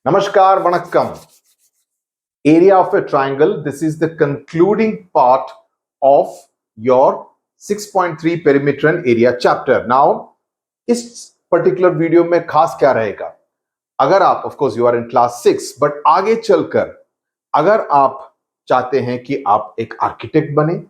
Namaskar, Vanakkam. Area of a triangle. This is the concluding part of your 6.3 perimeter and area chapter. Now, इस particular video में खास क्या रहेगा? अगर आप of course you are in class 6, but आगे चलकर अगर आप चाहते हैं कि आप एक आर्किटेक्ट बने,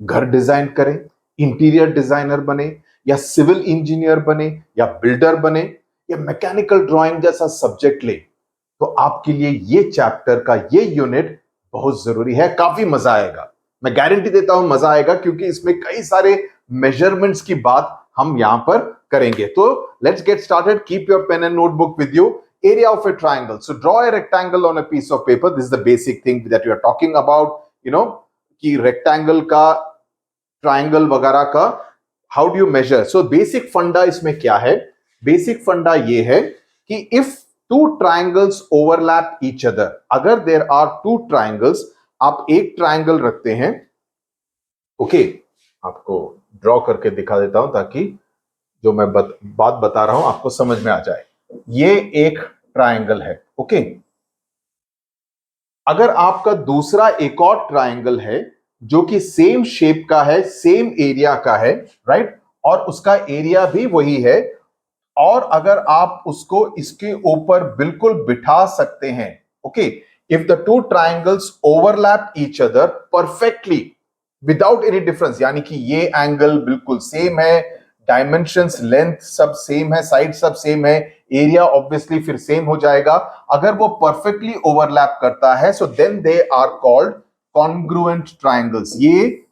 घर डिजाइन करें, इंटीरियर डिजाइनर बने, या सिविल इंजीनियर बने, या बिल्डर बने, या मैकेनिकल ड्राइंग जैसा सब्जेक्ट ले, तो आपके लिए ये चैप्टर का ये यूनिट बहुत जरूरी है। काफी मजा आएगा, मैं गारंटी देता हूं मजा आएगा, क्योंकि इसमें कई सारे मेजरमेंट्स की बात हम यहां पर करेंगे। तो let's get started. Keep your pen and notebook with you. Area of a triangle. So draw a rectangle on a piece of paper. This is the basic thing that you are talking about. You know कि rectangle का triangle वगैरह का how do you measure? So basic फंडा इसमें क्या है? Basic फंडा ये है कि if two triangles overlap each other, अगर there are two triangles, आप एक triangle रखते हैं, ओके, आपको ड्रॉ करके दिखा देता हूं ताकि जो मैं बात बता रहा हूं आपको समझ में आ जाए। ये एक ट्रायंगल है, ओके। अगर आपका दूसरा एक और ट्रायंगल है जो कि सेम शेप का है, सेम एरिया का है, राइट, और उसका एरिया भी वही है, और अगर आप उसको इसके ऊपर बिल्कुल बिठा सकते हैं, okay, if the two triangles overlap each other perfectly without any difference, यानी कि ये एंगल बिल्कुल सेम है, डायमेंशंस, लेंथ सब सेम है, साइड सब सेम है, एरिया ऑब्वियसली फिर सेम हो जाएगा। अगर वो परफेक्टली ओवरलैप करता है, so then they are called congruent triangles. ये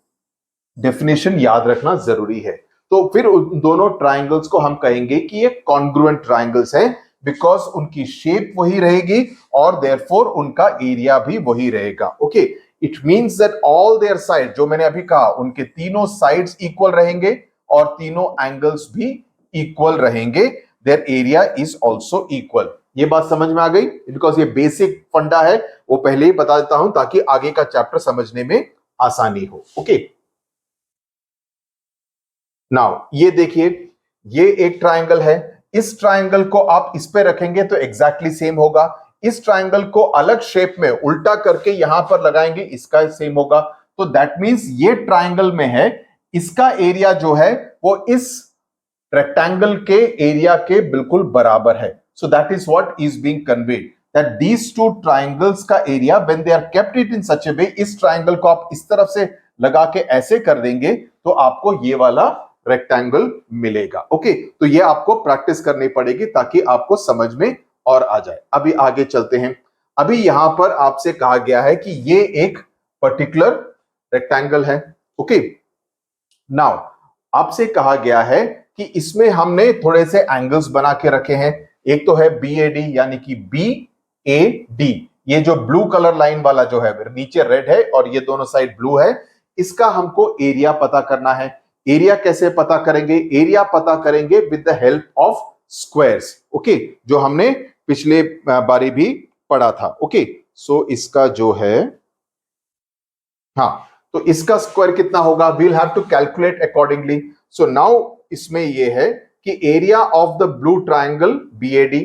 डेफिनेशन याद रखना जरूरी है। तो फिर उन दोनों ट्रायंगल्स को हम कहेंगे कि ये कॉन्ग्रुएंट ट्रायंगल्स हैं, बिकॉज उनकी शेप वही रहेगी और देयरफॉर उनका एरिया भी वही रहेगा, okay. It means that all their side, जो मैंने अभी कहा, उनके तीनों साइड्स इक्वल रहेंगे और तीनों एंगल्स भी इक्वल रहेंगे, their area is also equal. ये बात समझ में आ गई? बिकॉज ये बेसिक फंडा है, वो पहले ही बता देता हूं ताकि आगे का चैप्टर समझने में आसानी हो, ओके। नाउ ये देखिए, ये एक ट्रायंगल है, इस ट्रायंगल को आप इस पे रखेंगे तो एग्जैक्टली सेम होगा। इस ट्रायंगल को अलग शेप में उल्टा करके यहां पर लगाएंगे, इसका सेम होगा। तो दैट मींस ये ट्रायंगल में है, इसका एरिया जो है वो इस रेक्टेंगल के एरिया के बिल्कुल बराबर है। So that is what is being conveyed, that these two triangles का area when they are kept it in such a way, इस ट्रायंगल को आप इस तरफ से लगा के ऐसे कर देंगे तो आपको ये वाला रेक्टेंगल मिलेगा, ओके। तो ये आपको प्रैक्टिस करनी पड़ेगी ताकि आपको समझ में और आ जाए। अभी आगे चलते हैं। अभी यहां पर आपसे कहा गया है कि ये एक पर्टिकुलर रेक्टेंगल है, ओके। नाउ आपसे कहा गया है कि इसमें हमने थोड़े से एंगल्स बना के रखे हैं। एक तो है BAD, यानी कि BAD, ये जो ब्लू कलर लाइन वाला जो है, नीचे रेड है और ये दोनों साइड ब्लू है, इसका हमको एरिया पता करना है। एरिया कैसे पता करेंगे? एरिया पता करेंगे with the help of squares, okay, जो हमने पिछले बारी भी पढ़ा था, ओके। सो इसका जो है, हाँ, तो इसका स्क्वायर कितना होगा? We'll have to calculate accordingly. So now इसमें ये है कि area of the blue triangle BAD,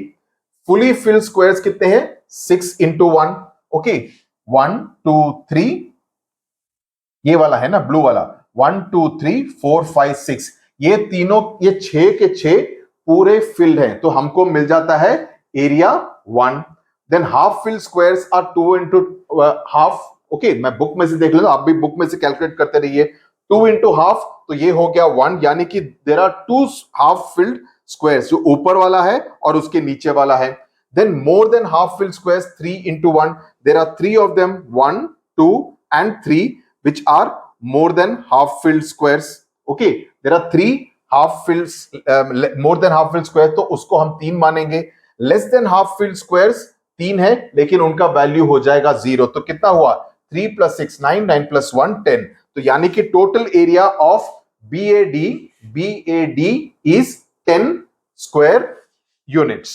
fully fill squares कितने हैं? 6 into 1, ओके। 1 2 3, ये वाला है ना ब्लू वाला, 1 2 3 4 5 6, ये तीनों, ये 6 के 6 पूरे फिल्ड हैं, तो हमको मिल जाता है area 1। Then half fill squares are 2 into half, okay. मैं बुक में से देख लेता, आप भी बुक में से कैलकुलेट करते रहिए। 2 into हाफ, तो ये हो गया 1, यानी कि there are 2 half filled squares, जो ऊपर वाला है और उसके नीचे वाला है। Then more than half filled squares 3 into 1, there are 3 of them, 1 2 and 3, which are more than half filled squares, okay। there are 3 half filled more than half filled squares, तो उसको हम 3 मानेंगे। less than half filled squares 3 है, लेकिन उनका value हो जाएगा 0, तो कितना हुआ? 3 plus 6 9, 9 plus 1 10, तो यानी कि total area of BAD is 10 square units।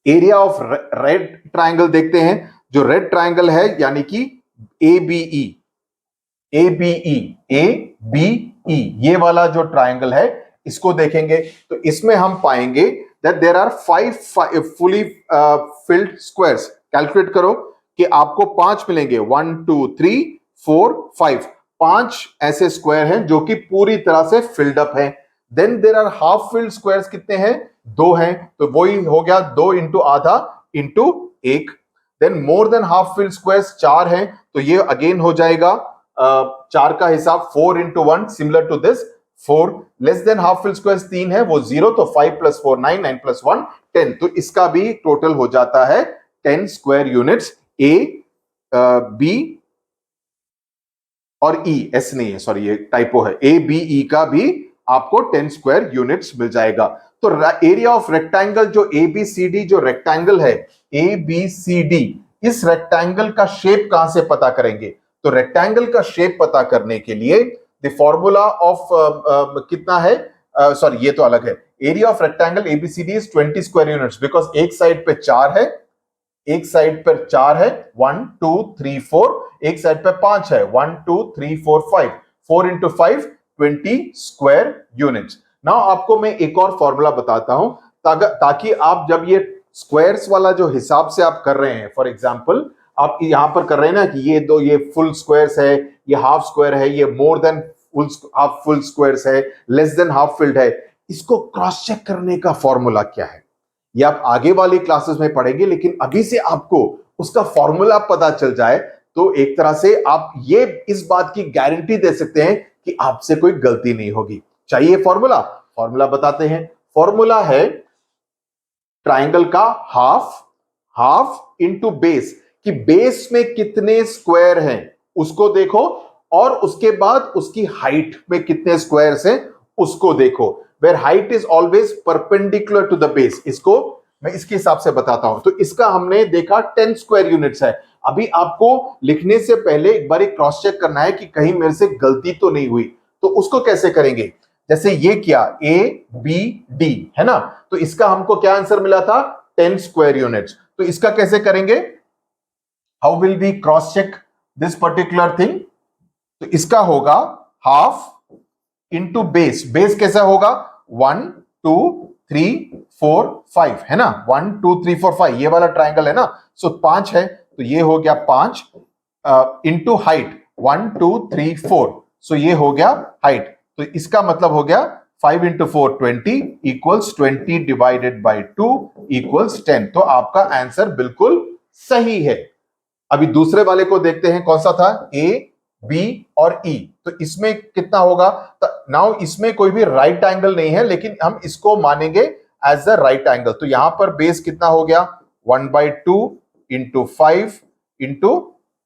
Area of red triangle देखते हैं, जो रेड ट्रायंगल है यानी कि ABE, ये वाला जो ट्रायंगल है, इसको देखेंगे तो इसमें हम पाएंगे that there are five fully filled squares. Calculate करो कि आपको 5 मिलेंगे, 1 2 3 4 5, 5 ऐसे स्क्वायर हैं जो कि पूरी तरह से फिल्ड अप हैं. Then there are half filled squares कितने हैं? 2 हैं, तो वही हो गया 2 इंटू आधा into 1. Then more than half filled squares 4 हैं, तो ये अगेन हो जाएगा 4 का हिसाब 4 into 1, similar to this 4. Less than half filled squares 3 है, वो 0, तो 5 प्लस 4 9, 9 प्लस 1 10. तो इसका भी टोटल हो जाता है 10 स्क्वायर यूनिट्स. ए बी और ई, एस नहीं है, सॉरी ये टाइपो है, ए बी ई का भी आपको 10 स्क्वायर यूनिट्स मिल जाएगा. तो एरिया ऑफ रेक्टेंगल जो एबीसीडी जो रेक्टेंगल है एबीसीडी, इस रेक्टेंगल का शेप कहां से पता करेंगे? तो रेक्टेंगल का शेप पता करने के लिए द फॉर्मूला ऑफ कितना है, सॉरी ये तो अलग है. Area of rectangle ABCD is 20 square units, because एक साइड पे 4 है, एक साइड पर 4 है, 1 2 3 4, एक साइड पे 5 है, 1 2 3 4 5, 4 इंटू 5 20 स्क्वायर यूनिट्स. नाउ आपको मैं एक और फॉर्मूला बताता हूं ताकि आप जब ये स्क्वायर्स वाला जो हिसाब से आप कर रहे हैं, फॉर एग्जांपल आप यहां पर कर रहे हैं ना कि ये फुल स्क्वायर्स है, ये हाफ स्क्वायर है, ये मोर देन हाफ फुल स्क्वायर्स है, लेस देन हाफ फिल्ड है, इसको क्रॉस चेक करने का फॉर्मूला क्या है ये आप आगे वाली क्लासेस में पढ़ेंगे. लेकिन अभी से आपको उसका फॉर्मूला पता चल जाए तो एक तरह से आप ये इस बात की गारंटी दे सकते हैं कि आपसे कोई गलती नहीं होगी. चाहिए फॉर्मूला? फॉर्मूला बताते हैं. फॉर्मूला है ट्राइंगल का हाफ इंटू बेस, कि बेस में कितने स्क्वायर हैं उसको देखो, और उसके बाद उसकी हाइट में कितने स्क्वायर्स हैं उसको देखो. Where height is always perpendicular to the base. इसको मैं इसके हिसाब से बताता हूं. तो इसका हमने देखा 10 स्क्वायर यूनिट्स है. अभी आपको लिखने से पहले एक बार क्रॉस चेक करना है कि कहीं मेरे से गलती तो नहीं हुई. तो उसको कैसे करेंगे? जैसे ये किया ए बी डी है ना, तो इसका हमको क्या आंसर मिला था? 10 स्क्वायर यूनिट्स. तो इसका कैसे करेंगे? How will we cross check this particular thing? तो इसका होगा हाफ इंटू बेस. बेस कैसा होगा? 1 2 3 4 5 है ना, 1 2 3 4 5 ये वाला ट्राइंगल है ना, सो 5 है, तो ये हो गया 5 इंटू हाइट 1 2 3 4, सो ये हो गया हाइट. तो इसका मतलब हो गया 5 into 4 20 equals 20 divided by 2 equals 10. तो आपका आंसर बिल्कुल सही है. अभी दूसरे वाले को देखते हैं, कौन सा था? ए बी और ई. तो इसमें कितना होगा? नाउ इसमें कोई भी राइट एंगल नहीं है, लेकिन हम इसको मानेंगे एज अ राइट एंगल. तो यहां पर बेस कितना हो गया? 1/2 into 5 into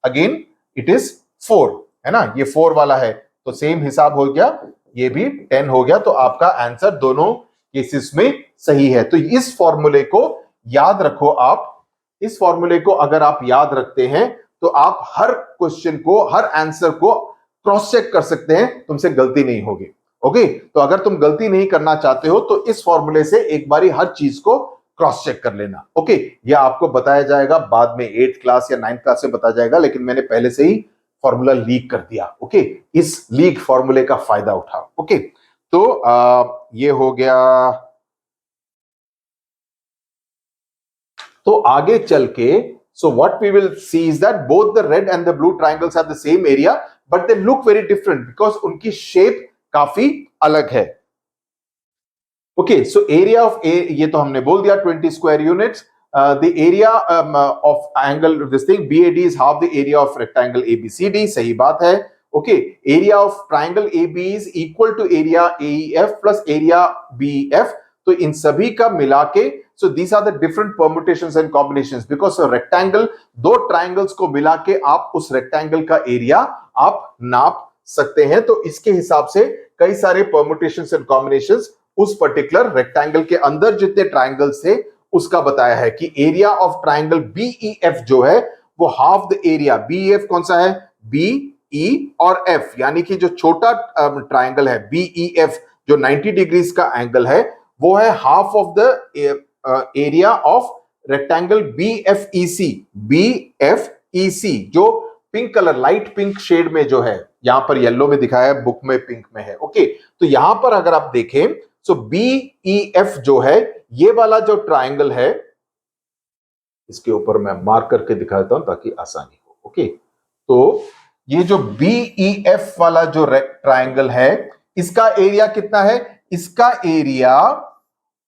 again it is 4 है ना, ये 4 वाला है, तो सेम हिसाब हो गया, ये भी 10 हो गया. तो आपका आंसर दोनों केसेस में सही है. तो इस फॉर्मूले को याद रखो आप. इस फॉर्मूले को अगर आप याद रखते हैं तो आप हर क्वेश्चन को, हर आंसर को क्रॉस चेक कर सकते हैं, तुमसे गलती नहीं होगी. ओके, तो अगर तुम गलती नहीं करना चाहते हो तो इस फॉर्मूले से एक बारी हर चीज को क्रॉस चेक कर लेना. ओके, यह आपको बताया जाएगा बाद में 8th क्लास या 9th क्लास में बताया जाएगा, लेकिन मैंने पहले से ही फॉर्मूला लीक कर दिया. ओके, इस लीक फॉर्मूले का फायदा उठाओ. ओके, तो ये हो गया. तो आगे चल के so what we will see is that both the red and the blue triangles have the same area but they look very different because उनकी शेप काफी अलग है. ओके, सो एरिया ऑफ ए, ये तो हमने बोल दिया 20 square units. The area of angle this thing BAD is half the area of rectangle ABCD. सही बात है. Okay, area of triangle AB is equal to area AEF plus area BF. तो इन सभी का मिला के, so these are the different permutations and combinations because a rectangle, दो triangles को मिला के आप उस रेक्टेंगल का एरिया आप नाप सकते हैं. तो इसके हिसाब से कई सारे permutations and combinations उस पर्टिकुलर रेक्टेंगल के अंदर जितने ट्राइंगल्स थे उसका बताया है कि एरिया ऑफ ट्राइंगल BEF जो है वो हाफ द एरिया. BEF कौन सा है? BE और F, यानी कि जो छोटा ट्राइंगल है BEF जो 90 डिग्रीज का एंगल है वो है half of the area of rectangle BFEC. BFEC जो pink colour, light pink shade में जो है, यहां पर येलो में दिखाया है, बुक में पिंक में है. ओके, तो यहां पर अगर आप देखें तो BEF जो है ये वाला जो ट्राइंगल है, इसके ऊपर मैं मार्क करके दिखा देता हूं ताकि आसानी हो। ओके, तो ये जो BEF वाला जो ट्राइंगल है, इसका एरिया कितना है? इसका एरिया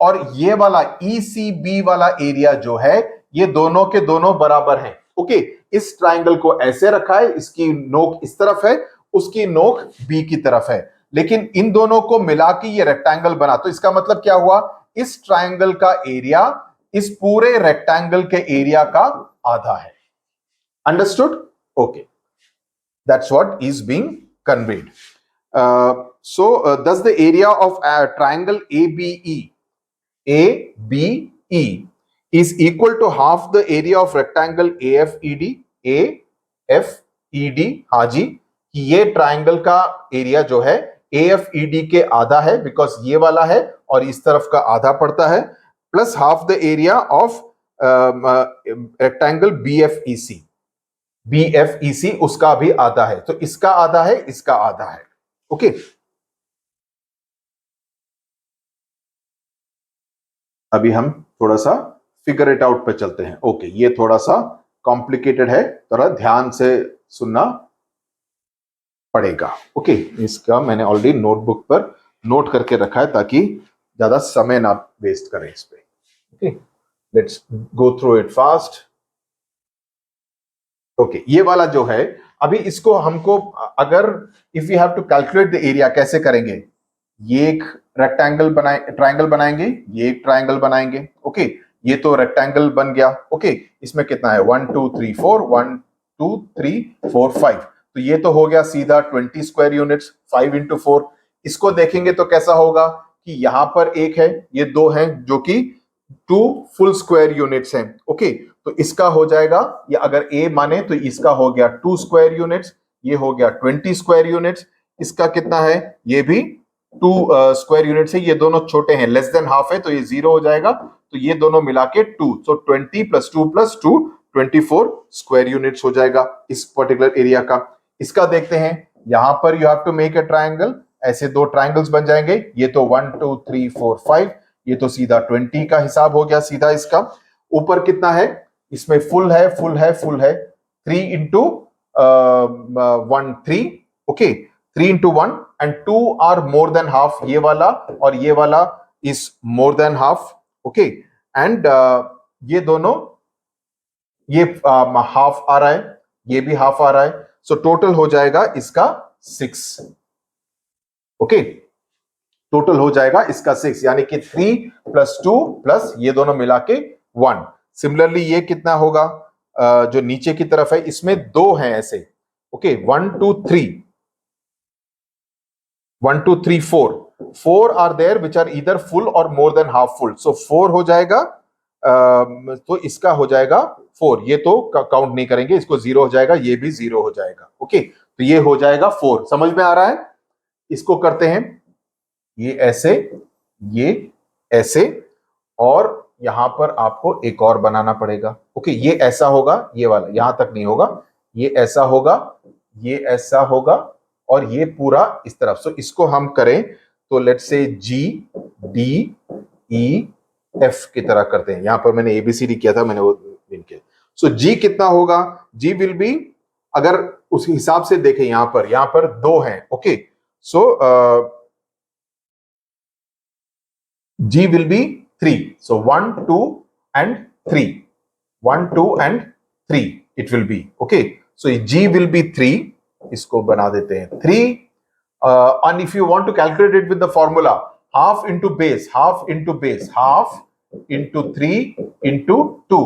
और ये वाला ECB वाला एरिया जो है, ये दोनों के दोनों बराबर हैं। ओके, इस ट्राइंगल को ऐसे रखा है, इसकी नोक इस तरफ है, उसकी नोक B की तरफ है, लेकिन इन दोनों को मिला के ये रेक्टेंगल बना। तो इसका मतलब क्या हुआ? इस ट्राइंगल का एरिया इस पूरे रेक्टेंगल के एरिया का आधा है। Understood? Okay, that's what is being conveyed. Thus the area of triangle ABE is equal to half the area of rectangle AFED. AFED, हाँ जी, कि ये ट्राइंगल का एरिया जो है AFED के आधा है, बिकॉज ये वाला है और इस तरफ का आधा पड़ता है, plus half the area of rectangle BFEC उसका भी आधा है। तो इसका आधा है, इसका आधा है। ओके, अभी हम थोड़ा सा फिगर इट आउट पे चलते हैं। ओके, ये थोड़ा सा कॉम्प्लिकेटेड है, थोड़ा ध्यान से सुनना पड़ेगा। ओके, इसका मैंने ऑलरेडी नोटबुक पर नोट करके रखा है ताकि ज्यादा समय ना वेस्ट करें इस पे। Okay, let's go through it fast. Okay, ये वाला जो है, अभी इसको हमको अगर if you have to calculate the area, कैसे करेंगे? ये एक रेक्टेंगल ट्राइंगल बनाएंगे, ये एक ट्राइंगल बनाएंगे। ओके, ये तो रेक्टेंगल बन गया। ओके, इसमें कितना है? 1 2 3 4, 1 2 3 4 5। तो ये तो हो गया सीधा 20 स्क्वायर यूनिट्स, 5 इंटू 4। इसको देखेंगे तो कैसा होगा कि यहां पर एक है, ये दो हैं, जो कि 2 फुल स्क्वायर यूनिट्स हैं। ओके, तो इसका हो जाएगा, या अगर ए माने तो इसका हो गया 2 स्क्वायर यूनिट्स, ये हो गया 20 स्क्वायर यूनिट्स। इसका कितना है? ये भी 2 स्क्वायर यूनिट्स है। ये दोनों छोटे हैं, लेस देन हाफ है, तो ये 0 हो जाएगा। तो ये दोनों मिला के 2, सो 20 + 2 + 2 24 स्क्वायर यूनिट्स हो जाएगा इस पर्टिकुलर एरिया का। इसका देखते हैं, यहां पर you have to make a triangle, ऐसे दो ट्राइंगल्स बन जाएंगे। ये तो 1 2 3 4 5, ये तो सीधा 20 का हिसाब हो गया सीधा इसका। ऊपर कितना है? इसमें फुल है, फुल है, फुल है। 3 into 1 3। Okay, 3 into 1 and 2 are more than half, ये वाला और ये वाला is more than half. Okay, and ये दोनों, ये हाफ आ रहा है, ये भी हाफ आ रहा है। सो टोटल हो जाएगा इसका 6। ओके, टोटल हो जाएगा इसका 6, यानी कि 3 + 2 प्लस ये दोनों मिला के 1। सिमिलरली ये कितना होगा? जो नीचे की तरफ है, इसमें 2 हैं ऐसे। Okay, 1 2 3 1 2 3 4 are there which are either full और more than half full. So 4 हो जाएगा। तो इसका हो जाएगा 4। ये तो काउंट नहीं करेंगे, इसको 0 हो जाएगा, ये भी 0 हो जाएगा। ओके, तो ये हो जाएगा 4। समझ में आ रहा है? इसको करते हैं, ये ऐसे, ये ऐसे, और यहां पर आपको एक और बनाना पड़ेगा। ओके, ये ऐसा होगा, ये वाला यहां तक नहीं होगा, ये ऐसा होगा, ये ऐसा होगा, और ये पूरा इस तरफ। सो इसको हम करें तो लेट्स से GDEF की तरह करते हैं। यहां पर मैंने ABCD किया था, मैंने वो किया। सो G कितना होगा? G विल बी, अगर उस हिसाब से देखें, यहां पर 2 हैं। Okay, so G will be 3. So 1 2 and 3, 1 2 and 3 it will be. Okay, so G will be 3. इसको बना देते हैं 3. And if you want to calculate it with the formula, half into base, half into base, half into 3 into 2,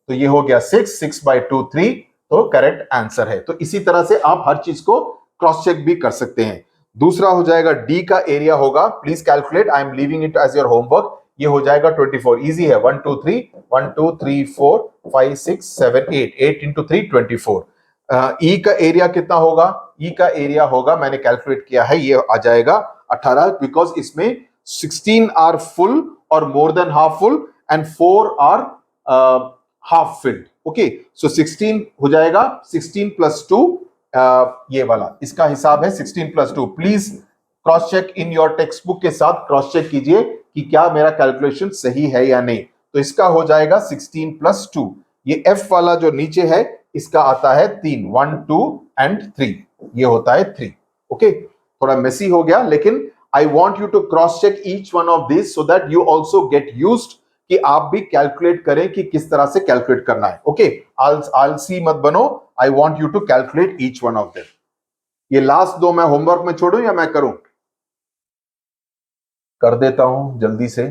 तो ये हो गया 6, 6/2 3, तो correct answer है। तो इसी तरह से आप हर चीज को क्रॉस चेक भी कर सकते हैं। दूसरा हो जाएगा D का एरिया होगा, please calculate, I am leaving it as your homework. ये हो जाएगा 24, इजी है। 1 2 3 1 2 3 4 5 6 7 8, 8 into 3 24। E का एरिया कितना होगा? E का एरिया होगा, मैंने कैलकुलेट किया है, ये आ जाएगा 18, बिकॉज इसमें 16 आर फुल और more than half full and 4 are half filled. Okay, so 16 हो जाएगा, 16 + 2, ये वाला इसका हिसाब है 16 + 2। Please cross check in your textbook के साथ क्रॉस चेक कीजिए कि क्या मेरा कैलकुलेशन सही है या नहीं। तो इसका हो जाएगा 16 प्लस 2। ये F वाला जो नीचे है इसका आता है 3, 1 2 एंड 3, ये होता है 3। ओके, थोड़ा मेसी हो गया, लेकिन I want you to cross check each one of this so that you also get used कि आप भी कैलकुलेट करें कि किस तरह से कैलकुलेट करना है। ओके, आलसी मत बनो, I want you to calculate each one of them. ये लास्ट दो मैं होमवर्क में छोड़ूं या मैं करूं? कर देता हूं जल्दी से,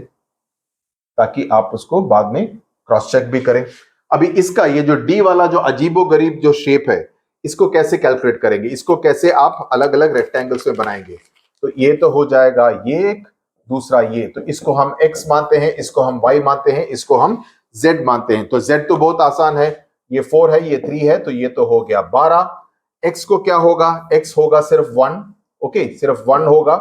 ताकि आप उसको बाद में क्रॉस चेक भी करें। अभी इसका ये जो डी वाला जो अजीबोगरीब जो शेप है, इसको कैसे कैलकुलेट करेंगे, इसको कैसे आप अलग अलग रेक्टेंगल्स में बनाएंगे? तो ये तो हो जाएगा ये एक, दूसरा ये, तो इसको हम x मानते हैं, इसको हम y मानते हैं, इसको हम z मानते हैं। तो z तो बहुत आसान है, ये 4 है, ये 3 है, तो ये तो हो गया 12। x को क्या होगा? x होगा सिर्फ 1। ओके, सिर्फ 1 होगा।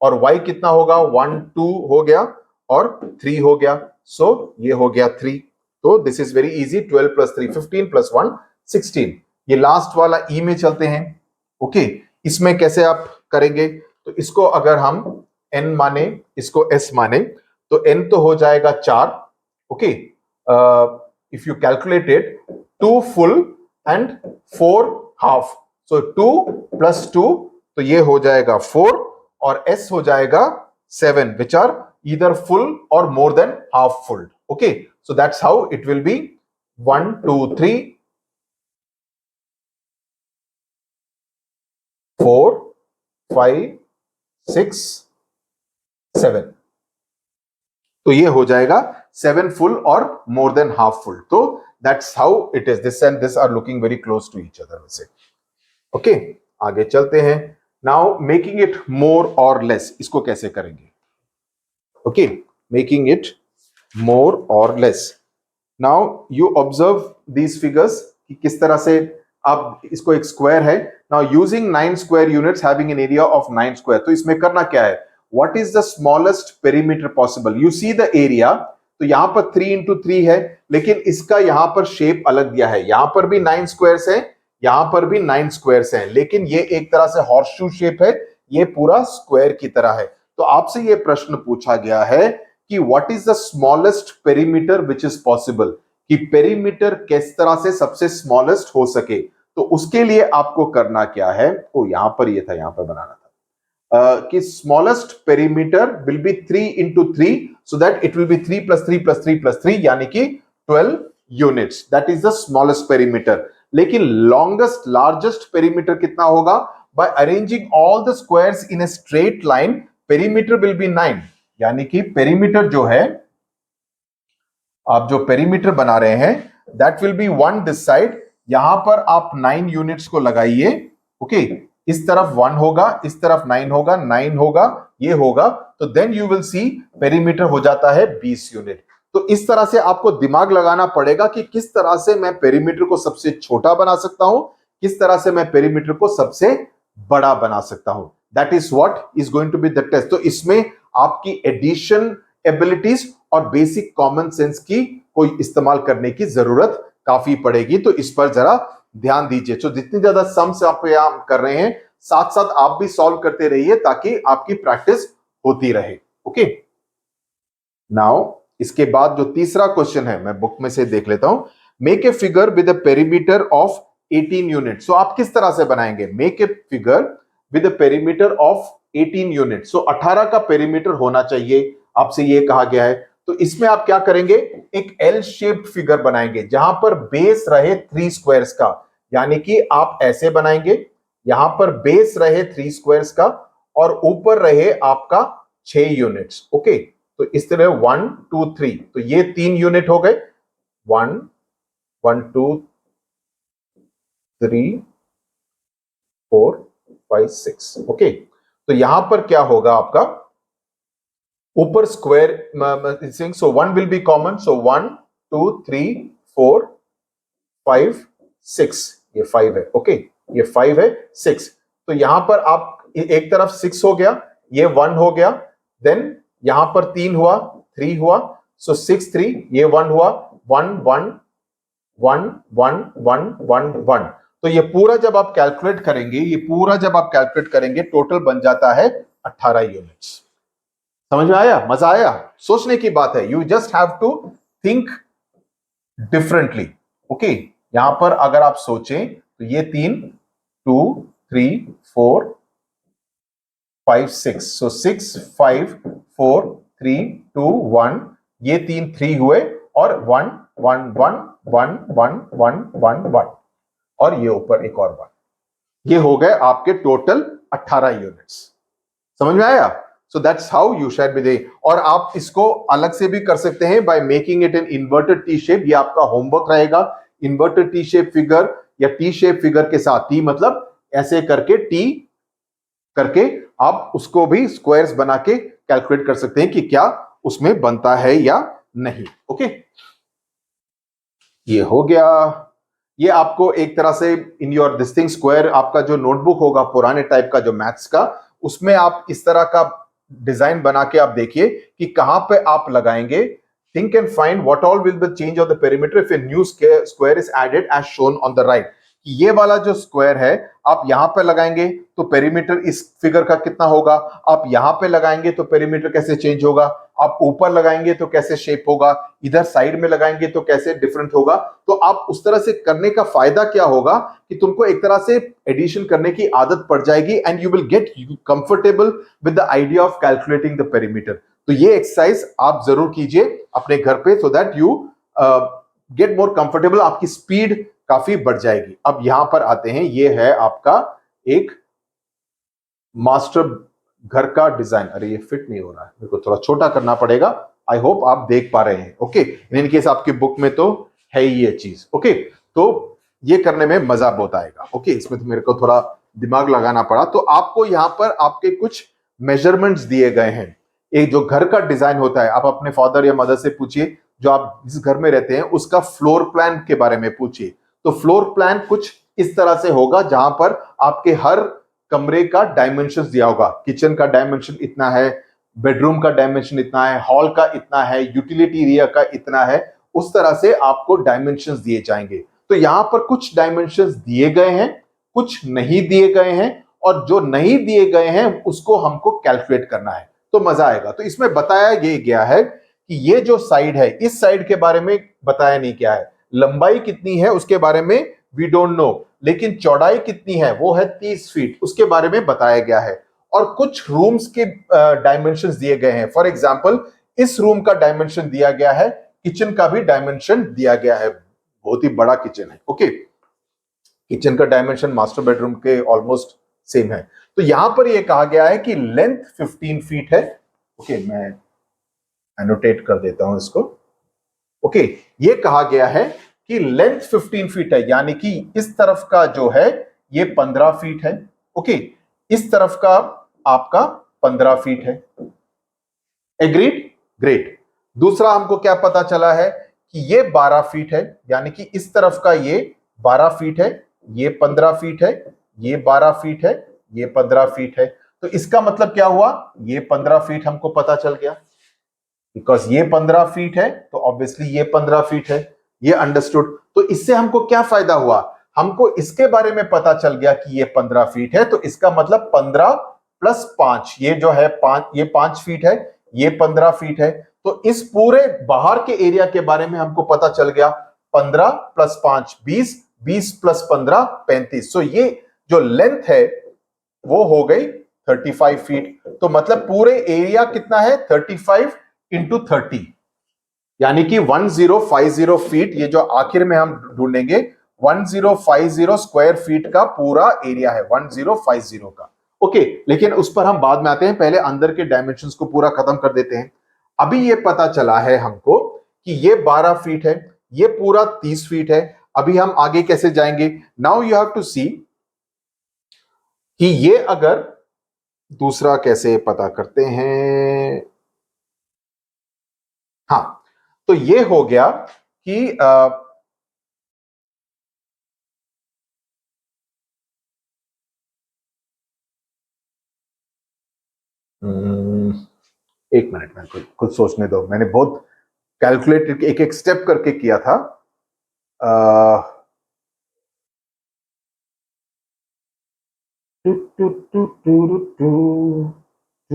और y कितना होगा? 1 2 हो गया और 3 हो गया, सो ये हो गया 3। तो this is very easy, 12 plus 3 15 plus 1 16। ये लास्ट वाला ई में चलते हैं। ओके, इसमें कैसे आप करेंगे? तो इसको अगर हम n माने, इसको s माने, तो n तो हो जाएगा 4। Okay, if you calculated 2 full and 4 half, so 2 plus 2, तो ये हो जाएगा 4 और s हो जाएगा 7, which are either full or more than half full. Okay, so that's how it will be 1 2 3 4 5 6 7। तो ये हो जाएगा 7 full और more than half full। तो that's how it is, this and this are looking very close to each other वैसे। Okay, आगे चलते हैं। Now making it more or less, इसको कैसे करेंगे? Okay, making it more or less. Now you observe these figures कि किस तरह से अब इसको एक स्क्वायर है। Now using 9 square units having an area of 9 square, तो इसमें करना क्या है? What is the smallest perimeter possible? You see the area, तो यहां पर 3 into 3 है, लेकिन इसका यहां पर शेप अलग दिया है। यहां पर भी 9 स्क्वायर्स है, यहां पर भी 9 स्क्वायर्स हैं, लेकिन ये एक तरह से हॉर्सशू शेप है, ये पूरा स्क्वायर की तरह है। तो आपसे ये प्रश्न पूछा गया है कि what is the smallest perimeter which is possible, कि पेरीमीटर किस तरह से सबसे स्मॉलेस्ट हो सके। तो उसके लिए आपको करना क्या है? ओ, यहां पर ये था, यहां पर बनाना था कि smallest perimeter will B 3 into 3, so that it will be 3 plus 3 plus 3 plus 3, यानी कि 12 units. That is the smallest perimeter. लेकिन लॉन्गेस्ट लार्जेस्ट पेरीमीटर कितना होगा? By arranging all the squares in a straight line, perimeter will be 9, यानी कि perimeter जो है, आप जो पेरीमीटर बना रहे हैं, that will be 1 this side. यहां पर आप 9 यूनिट्स को लगाइए। ओके, इस तरफ 1 होगा, इस तरफ 9 होगा, 9 होगा, ये होगा, तो then you will see perimeter हो जाता है 20 यूनिट। तो इस तरह से आपको दिमाग लगाना पड़ेगा कि किस तरह से मैं पेरीमीटर को सबसे छोटा बना सकता हूं, किस तरह से मैं पेरीमीटर को सबसे बड़ा बना सकता हूं। That is what is going to be the test. तो इसमें आपकी एडिशन एबिलिटीज और बेसिक कॉमन सेंस की कोई इस्तेमाल करने की जरूरत काफी पड़ेगी, तो इस पर जरा ध्यान दीजिए। तो जितनी ज्यादा सम्स आप यहाँ कर रहे हैं, साथ साथ आप भी सॉल्व करते रहिए ताकि आपकी प्रैक्टिस होती रहे। ओके, नाउ इसके बाद जो तीसरा क्वेश्चन है, मैं बुक में से देख लेता हूं। Make a figure with a perimeter of 18 unit. So आप किस तरह से बनाएंगे? Make a figure with a perimeter of 18 unit. So 18 का पेरीमीटर होना चाहिए, आपसे ये कहा गया है। तो इसमें आप क्या करेंगे? एक एल शेप्ड फिगर बनाएंगे जहां पर बेस रहे 3 स्क्वायर्स का, यानी कि आप ऐसे बनाएंगे, यहां पर बेस रहे 3 स्क्वायर्स का और ऊपर रहे आपका 6 यूनिट्स। ओके, तो इस तरह 1 2 3, तो ये 3 यूनिट हो गए, 1 1 2 3 4 5 6। ओके, तो यहां पर क्या होगा आपका? ऊपर square, so 1 will be common, सो 1 2 3 4 5 6, ये 5 है। ओके, ये 5 है, 6, तो यहां पर आप एक तरफ 6 हो गया, ये 1 हो गया, देन यहां पर 3 हुआ, 3 हुआ, सो 6 3, ये 1 हुआ, 1 1 1 1 1 1 1। तो ये पूरा जब आप कैलकुलेट करेंगे, ये पूरा जब आप कैलकुलेट करेंगे, टोटल बन जाता है 18 यूनिट्स। समझ में आया? मजा आया? सोचने की बात है, you just have to think differently. Okay, यहां पर अगर आप सोचें तो ये 3, 2, 3, 4, 5, 6, सो 6, 5, 4, 3, 2, 1, ये 3 हुए और 1, 1, 1, 1, 1, 1, 1, 1 और ये ऊपर एक और 1। ये हो गए आपके टोटल 18 यूनिट्स। समझ में आया? So that's how you shade with A. और आप इसको अलग से भी कर सकते हैं by making it an inverted T shape. ये आपका होमवर्क रहेगा। इन्वर्टेड टी शेप फिगर या टी शेप फिगर के साथ, टी मतलब ऐसे करके, टी करके आप उसको भी स्क्वायर्स बना के कैलकुलेट कर सकते हैं कि क्या उसमें बनता है या नहीं। ओके, ये हो गया। ये आपको एक तरह से in your this thing square, आपका जो नोटबुक होगा पुराने टाइप का जो मैथ्स का, उसमें आप इस तरह का डिजाइन बना के आप देखिए कि कहां पे आप लगाएंगे। Think and find what all will the change of the perimeter if a new square is added as shown on the right. ये वाला जो स्क्वायर है आप यहां पे लगाएंगे तो पेरीमीटर इस फिगर का कितना होगा, आप यहां पे लगाएंगे तो पेरीमीटर कैसे चेंज होगा, आप ऊपर लगाएंगे तो कैसे शेप होगा, इधर साइड में लगाएंगे तो कैसे डिफरेंट होगा। तो आप उस तरह से करने का फायदा क्या होगा कि तुमको एक तरह से एडिशन करने की आदत पड़ जाएगी and you will get comfortable with the idea of calculating the perimeter. तो ये एक्सरसाइज आप जरूर कीजिए अपने घर पे सो that you get more comfortable, आपकी स्पीड काफी बढ़ जाएगी। अब यहां पर आते हैं, ये है आपका एक मास्टर घर का डिजाइन। अरे ये फिट नहीं हो रहा है, मेरे को थोड़ा छोटा करना पड़ेगा। आई होप आप देख पा रहे हैं। ओके, इन केस आपकी बुक में तो है ही ये चीज। ओके, तो ये करने में मजा बहुत आएगा। ओके, इसमें तो मेरे को थोड़ा दिमाग लगाना पड़ा। तो आपको यहां पर आपके कुछ मेजरमेंट्स दिए गए हैं। एक जो घर का डिजाइन होता है, आप अपने फादर या मदर से पूछिए, जो आप जिस घर में रहते हैं उसका फ्लोर प्लान के बारे में पूछिए। तो फ्लोर प्लान कुछ इस तरह से होगा जहां पर आपके हर कमरे का डायमेंशन दिया होगा। किचन का डायमेंशन इतना है, बेडरूम का डायमेंशन इतना है, हॉल का इतना है, यूटिलिटी एरिया का इतना है। उस तरह से आपको डायमेंशंस दिए जाएंगे। तो यहां पर कुछ डायमेंशंस दिए गए हैं, कुछ नहीं दिए गए हैं, और जो नहीं दिए गए हैं उसको हमको कैलकुलेट करना है। तो मजा आएगा। तो इसमें बताया ये गया है कि ये जो साइड है, इस साइड के बारे में बताया नहीं गया है। लंबाई कितनी है उसके बारे में वी डोंट नो, लेकिन चौड़ाई कितनी है वो है 30 फीट, उसके बारे में बताया गया है। और कुछ रूम्स के डायमेंशंस दिए गए हैं। फॉर एग्जांपल, इस रूम का डायमेंशन दिया गया है, किचन का भी डायमेंशन दिया गया है। बहुत ही बड़ा किचन है। ओके, किचन का डायमेंशन मास्टर बेडरूम के ऑलमोस्ट सेम है। तो यहां पर यह कहा गया है कि लेंथ 15 फीट है। ओके, मैं एनोटेट कर देता हूं इसको। ओके, ये कहा गया है कि लेंथ 15 फीट है, यानी कि इस तरफ का जो है ये 15 फीट है। ओके, इस तरफ का आपका 15 फीट है। एग्रीड? ग्रेट। दूसरा हमको क्या पता चला है कि ये 12 फीट है, यानी कि इस तरफ का ये 12 फीट है, ये 15 फीट है, ये 12 फीट है, ये 15 फीट है। तो इसका मतलब क्या हुआ, ये 15 फीट हमको पता चल गया। बिकॉज ये 15 फीट है तो ऑब्वियसली ये 15 फीट है। ये अंडरस्टूड। तो इससे हमको क्या फायदा हुआ, हमको इसके बारे में पता चल गया कि ये 15 फीट है। तो इसका मतलब 15 प्लस 5, ये जो है 5, ये 5 फीट है, ये 15 फीट है। तो इस पूरे बाहर के एरिया के बारे में हमको पता चल गया। 15 प्लस 5 20, 20 प्लस 15 35। सो ये जो लेंथ है वो हो गई 35 फीट। तो मतलब पूरे एरिया कितना है, 35 इंटू 30, यानी कि 1050 फीट। ये जो आखिर में हम ढूंढेंगे 1050 स्क्वायर फीट का पूरा एरिया है, 1050 का। ओके, लेकिन उस पर हम बाद में आते हैं, पहले अंदर के डायमेंशंस को पूरा खत्म कर देते हैं। अभी ये पता चला है हमको कि ये 12 फीट है, ये पूरा 30 फीट है। अभी हम आगे कैसे जाएंगे, नाउ यू हैव टू सी कि ये अगर दूसरा कैसे पता करते हैं। हाँ, तो ये हो गया कि एक मिनट में खुद सोचने दो। मैंने बहुत कैलकुलेटेड एक एक स्टेप करके किया था। Two two two two two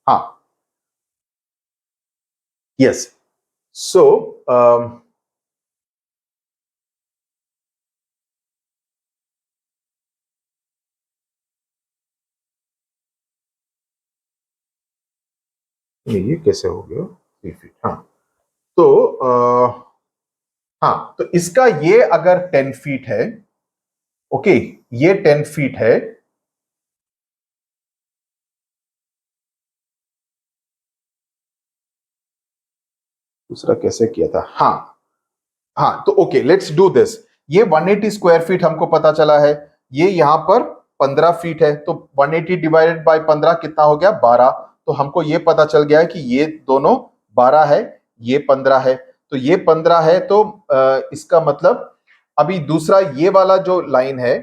हाँ, यस। सो ये कैसे हो गया 3 फीट? हाँ, तो हाँ, तो इसका ये अगर 10 फीट है, ओके, ये 10 फीट है, दूसरा कैसे किया था? हाँ हाँ, तो ओके, लेट्स डू दिस। ये 180 स्क्वायर फीट हमको पता चला है, ये यहां पर 15 फीट है, तो 180 डिवाइडेड बाय 15 कितना हो गया? 12। तो हमको ये पता चल गया है कि ये दोनों 12 है, ये 15 है। तो ये 15 है, तो इसका मतलब अभी दूसरा ये वाला जो लाइन है,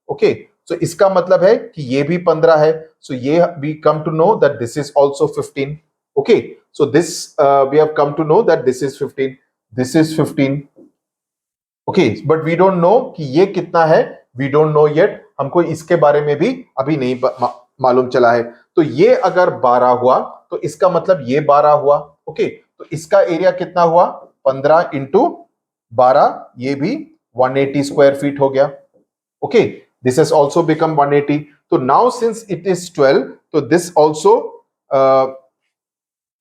ओके, सो इसका मतलब है कि ये भी 15 है। सो ये we come to know that this is also 15। Okay, so this we have come to know that this is 15, this is 15। Okay, but we don't know कि ये कितना है, वी डोंट नो येट, हमको इसके बारे में भी अभी नहीं मालूम चला है। तो ये अगर 12 हुआ तो इसका मतलब ये 12 हुआ। ओके, तो इसका एरिया कितना हुआ? 15 इंटू 12, ये भी 180 स्क्वायर फीट हो गया। Okay, this has also become 180। तो नाउ सिंस इट इज 12, तो दिस ऑल्सो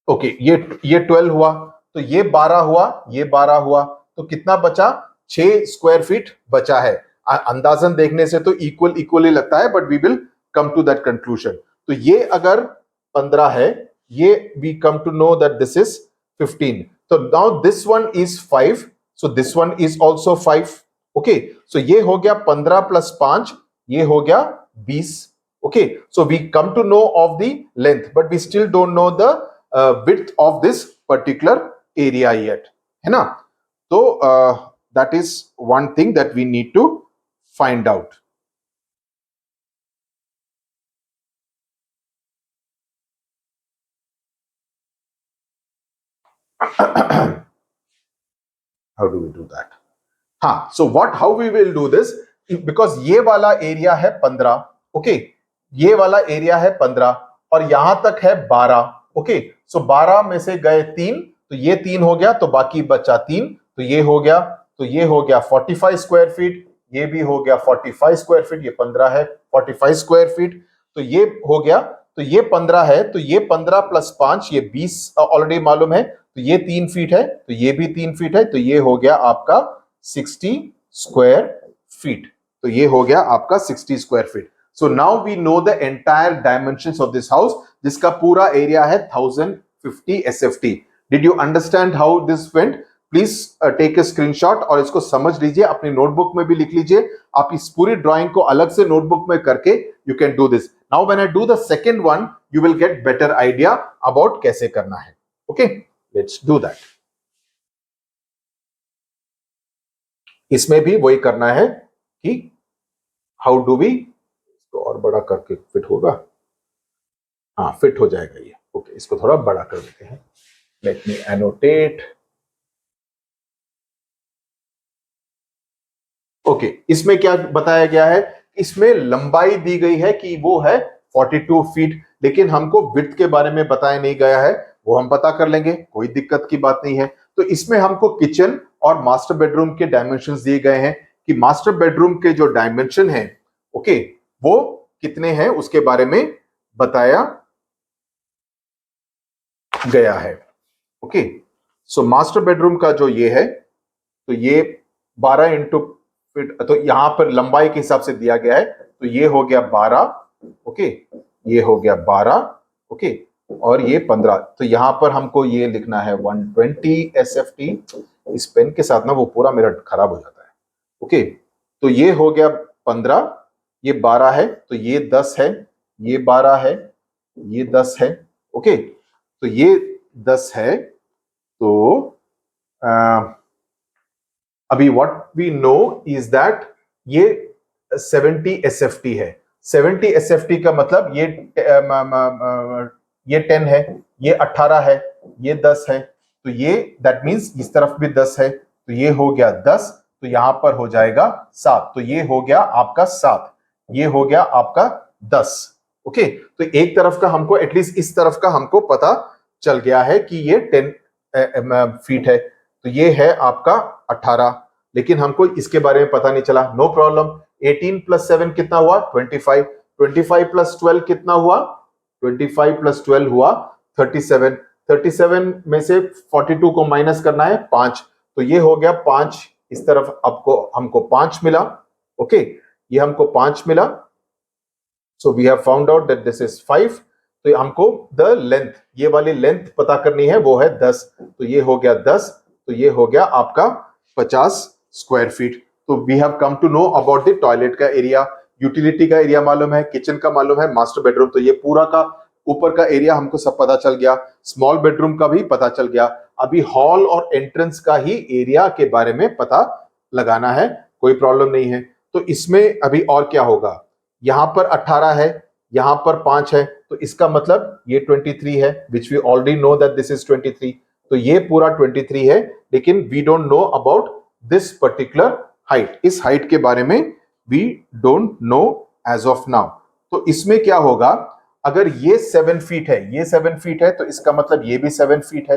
ओके, ये 12 हुआ, तो ये 12 हुआ, ये 12 हुआ, तो कितना बचा? 6 स्क्वायर फीट बचा है। अंदाजन देखने से तो इक्वल इक्वली लगता है, but we will come to that conclusion. तो ये अगर 15 है, ये we come to know that this is 15। तो now this one is 5, so this one is also 5। Okay, so ये हो गया 15 प्लस 5, ये हो गया 20। Okay, so we come to know of the length, but we still don't know the width of this particular area yet, है ना? तो that is one thing that we need to find out. How do we do that? हाँ, so how we will do this, because ये वाला area है 15, okay, ये वाला area है 15 और यहां तक है 12। ओके, सो 12 में से गए 3, तो ये 3 हो गया, तो बाकी बचा 3, तो ये हो गया, तो ये हो गया 45 स्क्वायर फीट, ये भी हो गया 45 स्क्वायर फीट, ये 15 है 45 स्क्वायर फीट, तो ये हो गया, तो ये 15 है, तो ये 15 प्लस 5, ये 20 ऑलरेडी मालूम है, तो ये 3 फीट है, तो ये भी 3 फीट है, तो ये हो गया आपका 60 स्क्वायर फीट। तो ये हो गया आपका 60 square feet. So now we know the entire dimensions of this house, जिसका पूरा एरिया है 1050 SFT. Did you understand how this went? Please take a screenshot और इसको समझ लीजिए, अपनी नोटबुक में भी लिख लीजिए। आप इस पूरी ड्राइंग को अलग से नोटबुक में करके you can do this. Now when I do the second one, you will get better idea about कैसे करना है। Okay, let's do that. इसमें भी वही करना है कि हाउ डू वी, इसको और बड़ा करके फिट होगा, हाँ फिट हो जाएगा ये। ओके, इसको थोड़ा बड़ा कर देते हैं। Let me annotate. ओके, इसमें क्या बताया गया है? इसमें लंबाई दी गई है कि वो है 42 फीट, लेकिन हमको विड्थ के बारे में बताया नहीं गया है, वो हम पता कर लेंगे, कोई दिक्कत की बात नहीं है। तो इसमें हमको किचन और मास्टर बेडरूम के डायमेंशंस दिए गए हैं कि मास्टर बेडरूम के जो डायमेंशन है, ओके, वो कितने हैं उसके बारे में बताया गया है। ओके, सो मास्टर बेडरूम का जो ये है, तो ये 12 इंटू फीट, तो यहां पर लंबाई के हिसाब से दिया गया है, तो ये हो गया 12, ओके, ये हो गया 12, ओके, और ये 15। तो यहां पर हमको ये लिखना है 120 एसएफटी। इस पेन के साथ ना वो पूरा मेरा खराब हो जाता है। ओके, तो ये हो गया 15, ये 12 है, तो ये 10 है, ये 12 है, ये 10 है। ओके, तो ये 10 है, तो अभी what we know is that ये 70 एसएफटी है। 70 एसएफटी का मतलब ये 10 है, ये 18 है, ये 10 है, तो ये दैट मींस इस तरफ भी 10 है, तो ये हो गया 10, तो यहां पर हो जाएगा 7, तो ये हो गया आपका 7, ये हो गया आपका 10। ओके, तो एक तरफ का हमको एटलीस्ट इस तरफ का हमको पता चल गया है कि ये 10 फीट है, तो ये है आपका 18, लेकिन हमको इसके बारे में पता नहीं चला। नो प्रॉब्लम, 18 प्लस 7 कितना हुआ? 25। 25 प्लस 12 कितना हुआ? 25 प्लस 12 हुआ 37। 37 में से 42 को माइनस करना है 5, तो ये हो गया 5। इस तरफ आपको हमको 5 मिला। ओके, ये हमको 5 मिला। So we have found out that this is 5। तो हमको द लेंथ, ये वाली लेंथ पता करनी है, वो है 10। तो ये हो गया 10, तो ये हो गया आपका 50 स्क्वायर फीट। तो we have come to know about the toilet का एरिया। यूटिलिटी का एरिया मालूम है, किचन का मालूम है, मास्टर बेडरूम, तो ये पूरा का ऊपर का एरिया हमको सब पता चल गया। स्मॉल बेडरूम का भी पता चल गया। अभी हॉल और एंट्रेंस का ही एरिया के बारे में पता लगाना है, कोई प्रॉब्लम नहीं है। तो इसमें अभी और क्या होगा? यहां पर 18 है, यहां पर 5 है, तो इसका मतलब ये 23 है, which we already know that this is 23। तो ये पूरा 23 है, लेकिन we don't know about this particular height. इस हाइट के बारे में we don't know as of now. तो इसमें क्या होगा? अगर ये 7 फीट है, ये 7 फीट है, तो इसका मतलब ये भी 7 फीट है।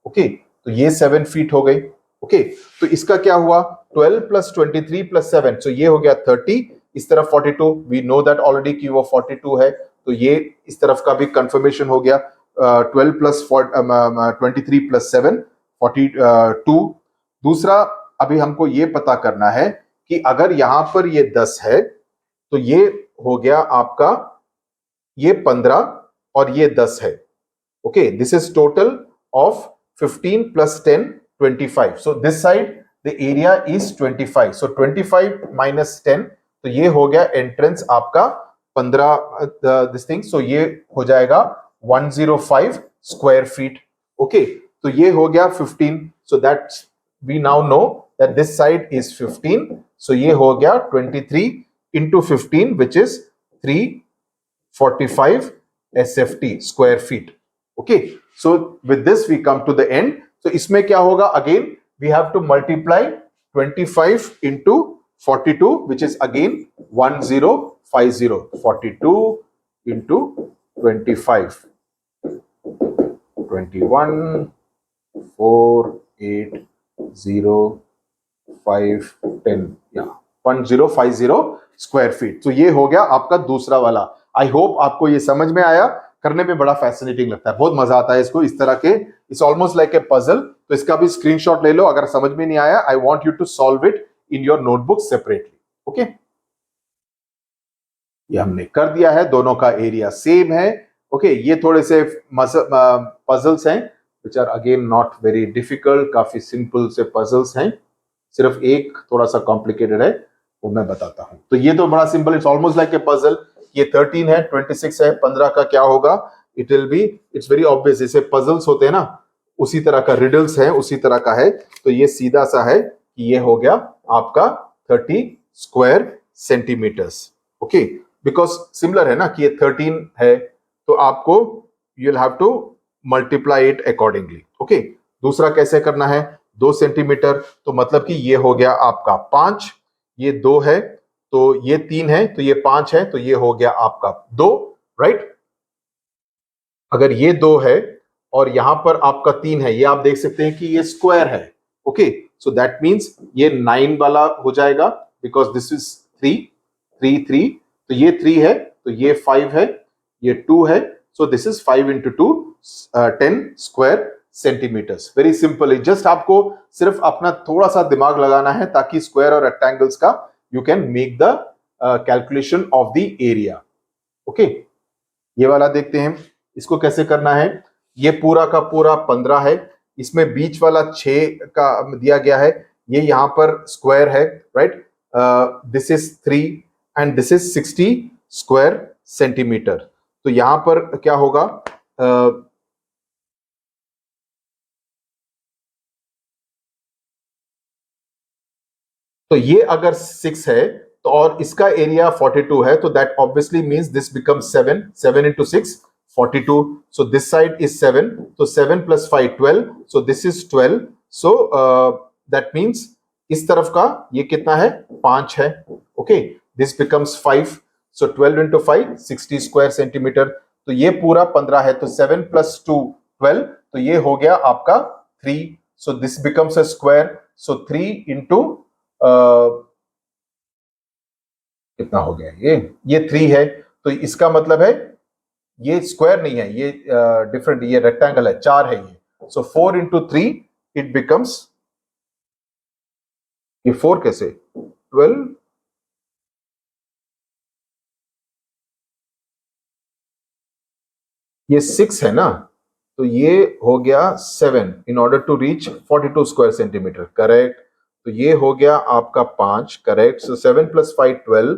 ओके, तो ये 7 फीट हो गई। ओके, तो इसका क्या हुआ? 12 प्लस 23 प्लस 7, तो ये हो गया 30। इस तरफ 42, वी नो दैट ऑलरेडी कि वो 42 है, तो ये इस तरफ का भी कंफर्मेशन हो गया। 12 प्लस 23 प्लस 7 42। दूसरा, अभी हमको ये पता करना है कि अगर यहां पर ये 10 है, तो ये हो गया आपका ये 15 और ये 10 है। Okay, this is total of 15 plus 10 25। So this side the area is 25। So 25 minus 10, तो ये हो गया एंट्रेंस आपका 15 दिस थिंग। सो ये हो जाएगा 105 स्क्वायर फीट। ओके, तो ये हो गया 15। So that we now know that this side is 15। So ये हो गया 23 into 15 which is 345 SFT square feet. Okay, so with this we come to the end. तो इसमें क्या होगा? Again we have to multiply 25 into 42 which is again 1050. 42 into 25, 21 4 8 0 5 10 या 1050 square feet. तो ये हो गया आपका दूसरा वाला। आई होप आपको ये समझ में आया। करने में बड़ा फैसिनेटिंग लगता है, बहुत मजा आता है इसको, इस तरह के। It's almost like a puzzle. तो इसका भी स्क्रीनशॉट ले लो अगर समझ में नहीं आया। I want you to solve it in your notebook separately. Okay, ये हमने कर दिया है, दोनों का एरिया सेम है। ओके, ये थोड़े से पजल्स हैं which are again not very difficult, काफी सिंपल से पजल्स हैं। सिर्फ एक थोड़ा सा कॉम्प्लिकेटेड है, वो मैं बताता हूं। तो ये तो बड़ा simple, it's almost like a puzzle. ये 13 है, 26 है, 15 का क्या होगा? It will be, it's very obvious, जैसे पजल्स होते हैं ना, उसी तरह का रिडल्स है, उसी तरह का है। तो ये सीधा सा है कि ये हो गया आपका 30 square centimetres. Okay, because similar है ना कि ये 13 है, तो आपको you will have to multiply it accordingly. Okay, दूसरा कैसे करना है? 2 सेंटीमीटर, तो मतलब कि ये हो गया आपका 5, ये 2 है, तो ये 3 है, तो ये 5 है, तो ये हो गया आपका 2, राइट? अगर ये 2 है और यहां पर आपका 3 है, ये आप देख सकते हैं कि ये स्क्वायर है। ओके, सो दैट मीन्स ये 9 वाला हो जाएगा, बिकॉज दिस इज 3 3 3, तो ये 3 है, तो ये 5 है, ये 2 है, so this is 5 into 2 10 square centimetres. Very simple है, जस्ट आपको सिर्फ अपना थोड़ा सा दिमाग लगाना है ताकि स्क्वायर और रेक्टेंगल्स का you can make the calculation of the area. Okay, ये वाला देखते हैं, इसको कैसे करना है। ये पूरा का पूरा 15 है, इसमें बीच वाला 6 का दिया गया है, ये यहां पर स्क्वायर है, right? This is 3 and this is 60 square centimetre. तो यहां पर क्या होगा? तो ये अगर 6 है तो और इसका एरिया 42 है, तो that obviously means this becomes 7 7 into 6 42, so this side is 7, so 7 plus 5 12, so this is 12, so that means इस तरफ का ये कितना है? 5 है। Okay, this becomes 5, so 12 into 5 60 square centimetre. तो ये पूरा 15 है, तो 7 प्लस 2 12, तो ये हो गया आपका 3। So this becomes a square. So 3 into कितना हो गया, ये 3 है। तो इसका मतलब है ये स्क्वायर नहीं है, ये डिफरेंट, ये रेक्टेंगल है, 4 है ये। सो 4 इंटू 3 इट बिकम्स, ये 4 कैसे, 12, ये 6 है ना, तो ये हो गया 7 in order to reach 42 square centimetre, correct. तो ये हो गया आपका 5, करेक्ट। सो 7 प्लस 5 12,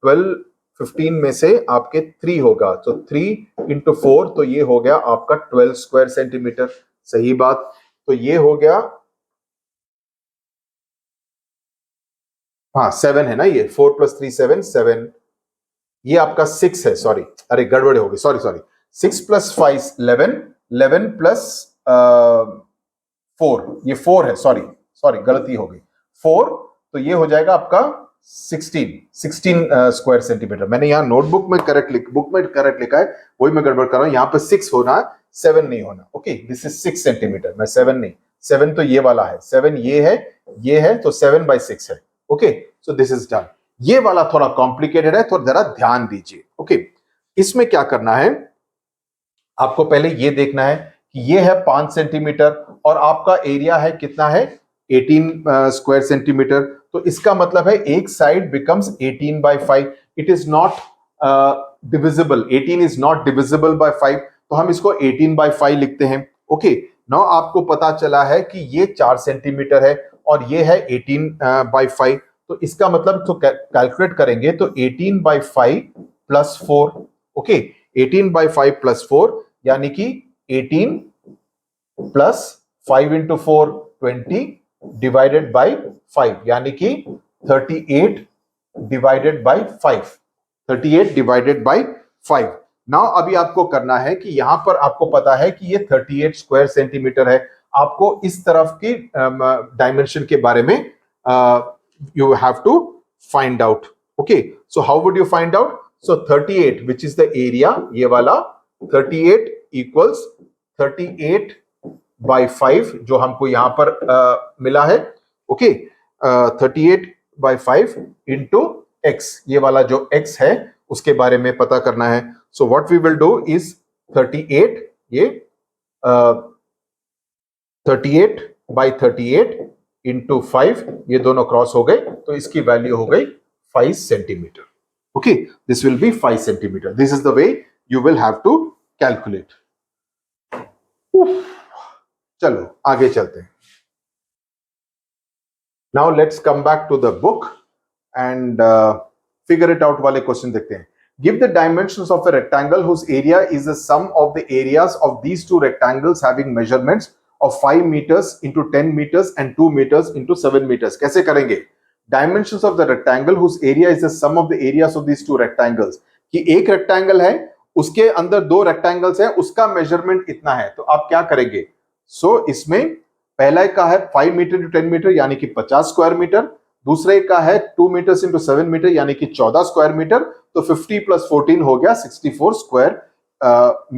12 15 में से आपके 3 होगा, तो 3 इंटू 4, तो ये हो गया आपका 12 स्क्वायर सेंटीमीटर, सही बात। तो ये हो गया, हाँ 7 है ना, ये 4 प्लस 3 7 7, ये आपका 6 है, सॉरी, अरे गड़बड़ हो गई, सॉरी सॉरी। 6 प्लस 5 11, 11 प्लस 4, ये 4 है, सॉरी सॉरी गलती हो गई, 4। तो ये हो जाएगा आपका 16 स्क्वायर सेंटीमीटर। मैंने यहाँ नोटबुक में बुक में करेक्ट लिखा है, वही मैं गड़बड़ कर रहा हूँ। यहाँ पे 6 होना है, 7 नहीं होना। ओके, दिस इज 6 सेंटीमीटर, मैं 7 नहीं, 7 तो ये वाला है, 7 ये है, तो 7/6 है। Okay, so this is done. ये वाला थोड़ा कॉम्प्लिकेटेड है, तो जरा ध्यान दीजिए। ओके, इसमें क्या करना है, आपको पहले ये देखना है कि ये है 5 सेंटीमीटर और आपका एरिया है कितना है, 18 स्क्वायर सेंटीमीटर। तो इसका मतलब है एक side becomes 18/5। It is not divisible, 18 is not divisible by 5, तो हम इसको 18/5 लिखते हैं। ओके, नाउ आपको पता चला है कि ये 4 सेंटीमीटर है और ये है 18/5। तो इसका मतलब तो कैलकुलेट करेंगे तो 18/5 प्लस 4। ओके, 18/5 प्लस 4 यानी कि 18 प्लस 5 इंटू 4 20 डिवाइडेड बाई 5, यानी कि 38 divided by 5, 38 divided by 5। Now अभी आपको करना है कि यहां पर आपको पता है कि ये 38 स्क्वायर सेंटीमीटर है। आपको इस तरफ की डायमेंशन के बारे में you have to find out. Okay, so how would you find out? So 38 which is the area, ये वाला 38 इक्वल्स 38/5 जो हमको यहां पर मिला है। ओके, 38/5 इंटू एक्स, ये वाला जो एक्स है उसके बारे में पता करना है। So what we will do is 38, ये 38/38 इंटू 5, ये दोनों क्रॉस हो गए, तो इसकी वैल्यू हो गई 5 centimetre. Okay, this will be 5 centimetre. This is the way you will have to calculate. चलो आगे चलते हैं। Now let's come back to the book and figure it out वाले क्वेश्चन देखते हैं। Give the dimensions of a rectangle whose area is the sum of the areas of these two rectangles having measurements of 5 meters into 10 meters and 2 meters into 7 meters। कैसे करेंगे? Dimensions of the rectangle whose area is the sum of the areas of these two rectangles, कि एक rectangle है उसके अंदर 2 rectangles हैं, उसका measurement इतना है, तो आप क्या करेंगे? इसमें पहला का है 5 मीटर टू 10 मीटर यानी कि 50 स्क्वायर मीटर, दूसरे का है 2 meters into 7 मीटर यानी कि 14 स्क्वायर मीटर, तो 50 प्लस 14 हो गया 64 square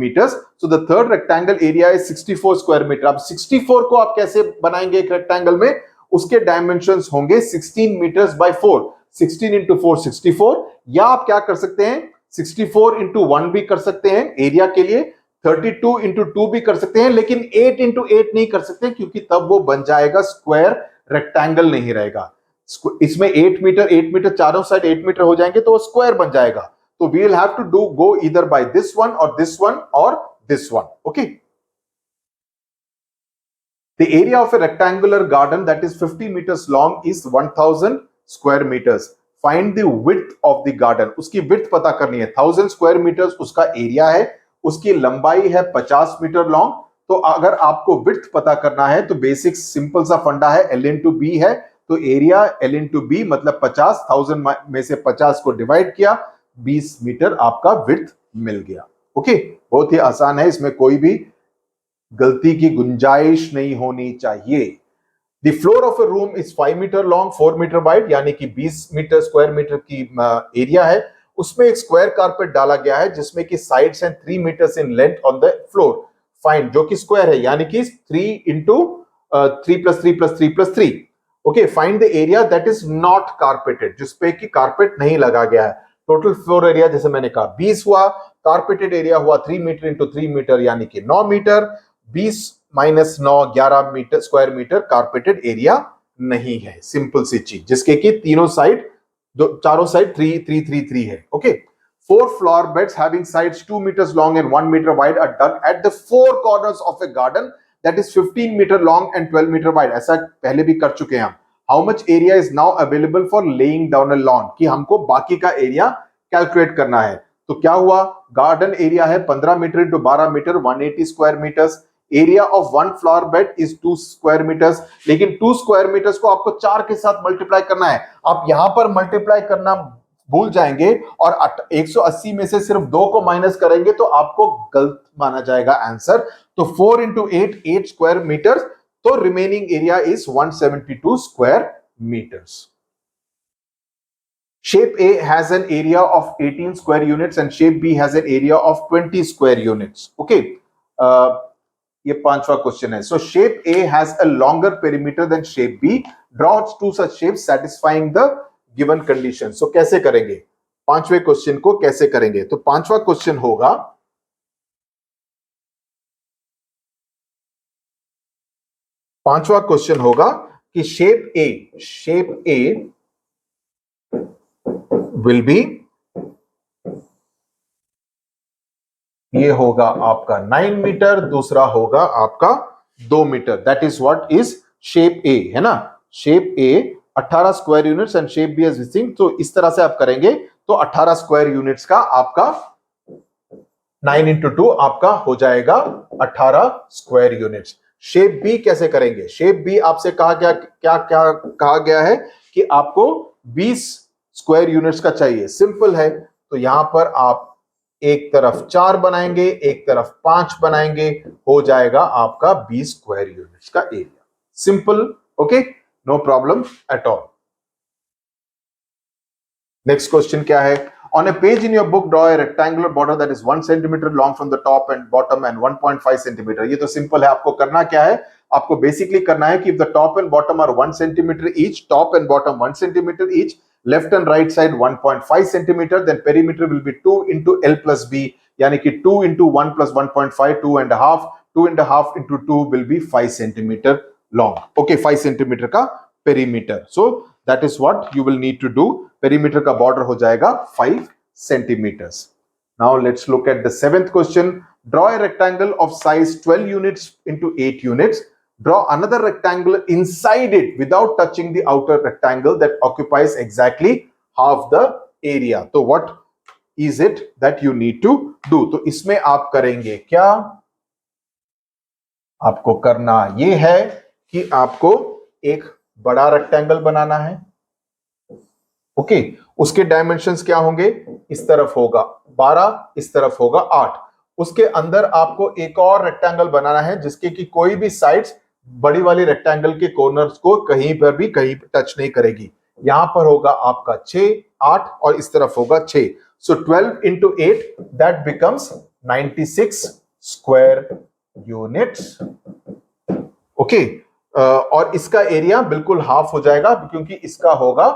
meters। So the third rectangle area is 64 square meter। अब 64 को आप कैसे बनाएंगे एक रेक्टेंगल में? उसके डायमेंशंस होंगे 16 meters by 4, 16 into 4 64, या आप क्या कर सकते हैं 64 into 1 भी कर सकते हैं एरिया के लिए, 32 into 2 भी कर सकते हैं, लेकिन 8 into 8 नहीं कर सकते क्योंकि तब वो बन जाएगा स्क्वायर, रेक्टेंगल नहीं रहेगा। इसमें 8 मीटर चारों साइड 8 मीटर हो जाएंगे तो वो स्क्वायर बन जाएगा। So we will have to go either by this one or this one or this one. Okay. The area of a rectangular garden that is 50 meters long is 1000 square meters. Find the width of the garden. उसकी width पता करनी है। 1000 square meters उसका area है, उसकी लंबाई है 50 metre long. तो अगर आपको width पता करना है तो बेसिक सिंपल सा फंडा है, L into B है। तो एरिया L into B मतलब 50, 1000 में से 50 को डिवाइड किया, 20 मीटर आपका विड्थ मिल गया। ओके, बहुत ही आसान है, इसमें कोई भी गलती की गुंजाइश नहीं होनी चाहिए। The floor of a room is 5 metre long, 4 metre wide, यानी कि 20 मीटर स्क्वायर मीटर की एरिया है, उसमें एक स्क्वायर कारपेट डाला गया है जिसमें कि sides and 3 metres in length on the floor, find, जो कि स्क्वायर है यानी कि 3 इंटू 3+3+3+3। Okay, find the area that is not carpeted, जिसपे कि कारपेट नहीं लगा गया है। टोटल फ्लोर एरिया जैसे मैंने कहा 20 हुआ, कारपेटेड एरिया हुआ 3 मीटर इंटू 3 मीटर यानी कि 9 metre, 20 minus 9 11 metre square metre carpeted area नहीं है। सिंपल सी चीज, जिसके कि तीनों साइड, चारों साइड 3 है। Okay, 4 flower beds having sides 2 meters long and 1 meter wide are dug at the 4 corners of a garden that is 15 meter long and 12 meter wide। ऐसा पहले भी कर चुके हैं हम। How much area is now available for laying down a lawn, कि हमको बाकी का एरिया कैलकुलेट करना है। तो क्या हुआ, गार्डन एरिया है 15 metre into 12 metre 180 square metres, area of 1 flower bed is 2 square metres, लेकिन 2 स्क्वायर मीटर्स को आपको 4 के साथ मल्टीप्लाई करना है। आप यहां पर मल्टीप्लाई करना भूल जाएंगे और 180 में से सिर्फ 2 को माइनस करेंगे तो आपको गलत माना जाएगा आंसर। तो 4 इंटू 8 स्क्वायर मीटर, तो remaining area is 172 square metres. Shape A has an area of 18 square units and shape B has an area of 20 square units. Okay, ये पांचवा क्वेश्चन है। So shape A has a longer perimeter than shape B. Draw two such shapes satisfying the given condition. So कैसे करेंगे पांचवे question को, कैसे करेंगे? तो पांचवा क्वेश्चन होगा, कि shape A will be, ये होगा आपका 9 मीटर, दूसरा होगा आपका 2 metre. That is what is shape A, है ना। Shape A 18 square units and shape B is this. तो इस तरह से आप करेंगे तो 18 स्क्वायर यूनिट्स का आपका 9 इंटू 2 आपका हो जाएगा 18 स्क्वायर यूनिट्स। शेप बी कैसे करेंगे? शेप बी आपसे कहा गया, क्या क्या कहा गया है कि आपको 20 स्क्वायर यूनिट्स का चाहिए। सिंपल है, तो यहां पर आप एक तरफ 4 बनाएंगे, एक तरफ 5 बनाएंगे, हो जाएगा आपका 20 स्क्वायर यूनिट्स का area. Simple, okay, no problem at all. Next question क्या है? On a page in your book, draw a rectangular border that is 1 centimeter long from the top and bottom and 1.5 centimeter। ये तो simple है। आपको करना क्या है? आपको बेसिकली करना है कि if the top and bottom are 1 centimeter each, top and bottom 1 centimeter each, left and right side 1.5 centimeter, then perimeter will be 2 into L plus B, यानी कि 2 into 1 plus 1.5, 2.5 into 2 will be 5 centimeter long। Okay, 5 centimeter का perimeter। So that is what you will need to do। perimeter का border हो जाएगा 5 centimeters। Now let's look at the 7th question। Draw a rectangle of size 12 units into 8 units। Draw another rectangle inside it without touching the outer rectangle that occupies exactly half the area। तो what is it that you need to do? तो इसमें आप करेंगे क्या? आपको करना ये है कि आपको एक बड़ा रेक्टेंगल बनाना है। ओके, उसके डायमेंशंस क्या होंगे? इस तरफ होगा 12, इस तरफ होगा 8। उसके अंदर आपको एक और रेक्टेंगल बनाना है जिसके की कोई भी साइड्स बड़ी वाली रेक्टेंगल के कॉर्नर्स को कहीं पर भी कहीं टच नहीं करेगी। यहां पर होगा आपका 6, 8 और इस तरफ होगा 6। सो 12 into 8 that becomes 96 square units. Okay, और इसका एरिया बिल्कुल हाफ हो जाएगा क्योंकि इसका होगा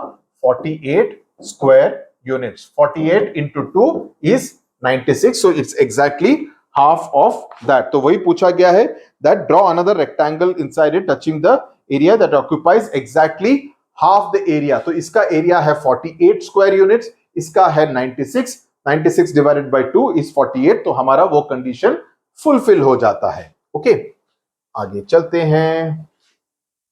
48 square units. 48 into 2 is 96, so it's exactly half of that। तो वही पूछा गया है that draw another rectangle inside it touching the area that occupies exactly half the area। तो इसका एरिया है 48 स्क्वायर यूनिट्स, इसका है 96 डिवाइडेड बाय 2 is 48। तो हमारा वो कंडीशन फुलफिल हो जाता है। ओके, आगे चलते हैं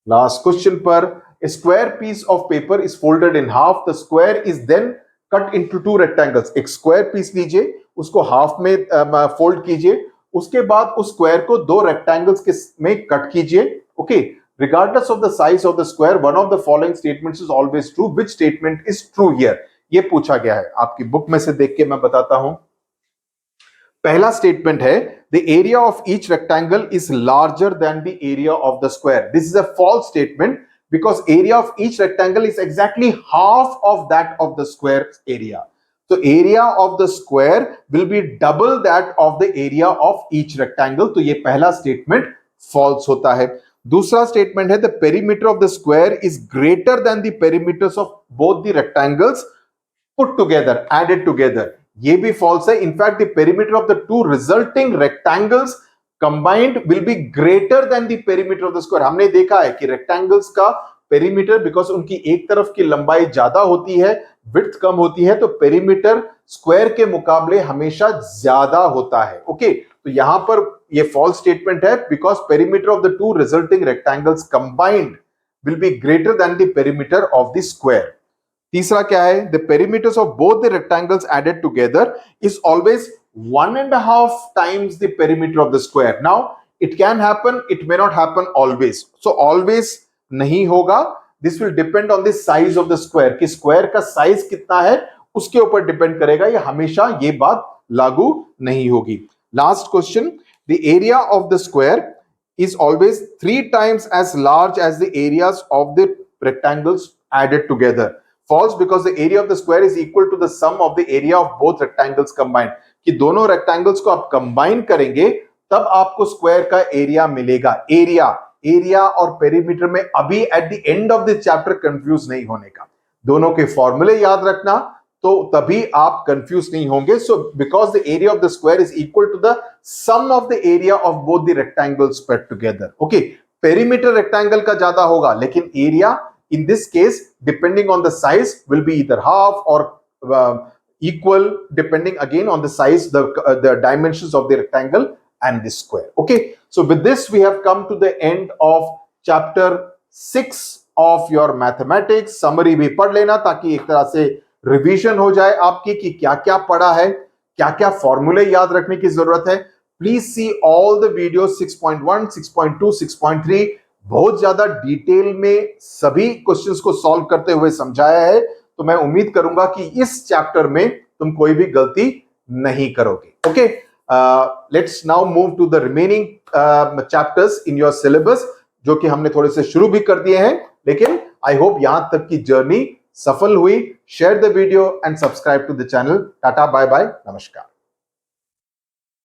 लास्ट क्वेश्चन पर। A square piece of paper is folded in half. The square is then cut into 2 rectangles। एक स्क्वायर पीस लीजिए, उसको हाफ में फोल्ड कीजिए, उसके बाद उस स्क्वायर को 2 रेक्टेंगल्स के में कट कीजिए। Okay, regardless of the size of the square, one of the following statements is always true। Which statement is true here? ये पूछा गया है। आपकी बुक में से देख के मैं बताता हूं। पहला स्टेटमेंट है the area of each rectangle is larger than the area of the square। This is a false statement because area of each rectangle is exactly half of that of the square area। तो area of the square will be double that of the area of each rectangle. तो ये पहला statement false होता है। दूसरा statement है the perimeter of the square is greater than the perimeters of both the rectangles put together, added together. ये भी false है। In fact the perimeter of the two resulting rectangles combined will be greater than the perimeter of the square. हमने देखा है कि rectangles का perimeter, because उनकी एक तरफ की लंबाई ज्यादा होती है, विड्थ कम होती है, तो पेरीमीटर स्क्वायर के मुकाबले हमेशा ज्यादा होता है। ओके, तो यहां पर ये फॉल्स स्टेटमेंट है, because perimeter of the two resulting rectangles combined will be greater than the perimeter of the square. तीसरा क्या है? The perimeters of both the rectangles added together is always 1.5 times the perimeter of the square. Now it can happen, it may not happen always. So always नहीं होगा. This will depend on the size of the square, कि square का size कितना है उसके ऊपर depend करेगा. ये हमेशा ये बात लागू नहीं होगी. Last question, the area of the square is always 3 times as large as the areas of the rectangles added together. False, because the area of the square is equal to the sum of the area of both rectangles combined. कि दोनों rectangles को आप combine करेंगे तब आपको square का area मिलेगा. Area और पेरीमीटर में अभी at the end of the chapter confuse नहीं होने का. दोनों के फॉर्मूले याद रखना, तो तभी आप कंफ्यूज नहीं होंगे. So because the area of the square is equal to the sum of the area of both the rectangles put together. Okay, perimeter rectangle का ज्यादा होगा, लेकिन area in this case depending on the size will be either half or equal, depending again on the size, the dimensions of the rectangle and the square. Okay, so with this we have come to the end of chapter 6 of your mathematics. Summary भी पढ़ लेना ताकि एक तरह से revision हो जाए आपकी कि क्या क्या पढ़ा है, क्या क्या फॉर्मूले याद रखने की जरूरत है. Please see all the videos 6.1, 6.2, 6.3. बहुत ज्यादा डिटेल में सभी क्वेश्चंस को सॉल्व करते हुए समझाया है, तो मैं उम्मीद करूंगा कि इस चैप्टर में तुम कोई भी गलती नहीं करोगे. Okay, let's now move to the remaining chapters in your syllabus, जो कि हमने थोड़े से शुरू भी कर दिए हैं, लेकिन आई होप यहां तक की जर्नी सफल हुई. Share the video and subscribe to the channel. Tata, bye bye, नमस्कार.